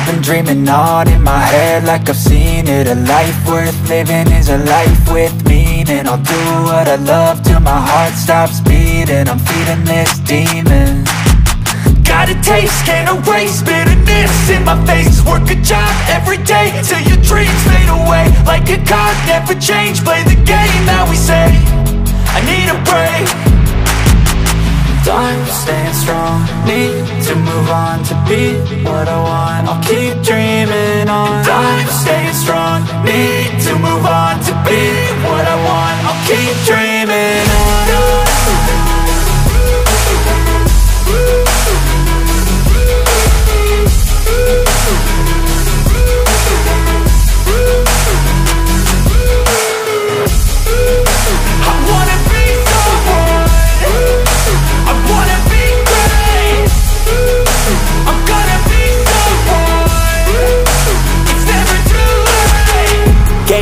I've been dreaming on in my head like I've seen it. A life worth living is a life with meaning. I'll do what I love till my heart stops beating. I'm feeding this demon. Got a taste, can't erase bitterness in my face. Work a job every day till your dreams fade away. Like a card, never change, play the game that we say. I need a break. I'm staying strong, need to move on to be what I want. I'll keep dreaming on. I'm staying strong, need to move on to be what I want. I'll keep dreaming on.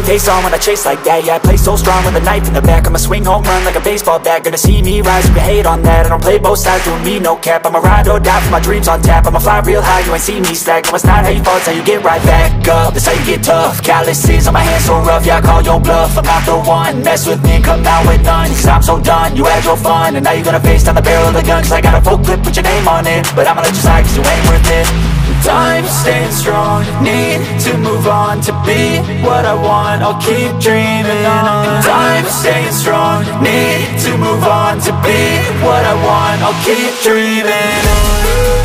Face on when I chase like that. Yeah, I play so strong with a knife in the back. I'ma swing home run like a baseball bat. Gonna see me rise, you can hate on that. I don't play both sides, doing me no cap. I'ma ride or die for my dreams on tap. I'ma fly real high, you ain't see me slack. No, it's not how you fall, it's how you get right back up. That's how you get tough. Calluses on my hands so rough, yeah, I call your bluff. I'm not the one, mess with me and come out with none. Cause I'm so done, you had your fun. And now you're gonna face down the barrel of the gun. Cause I got a full clip, put your name on it. But I'ma let you slide cause you ain't worth it. I'm staying strong, need to move on to be what I want. I'll keep dreaming on. I'm staying strong, need to move on to be what I want. I'll keep dreaming on.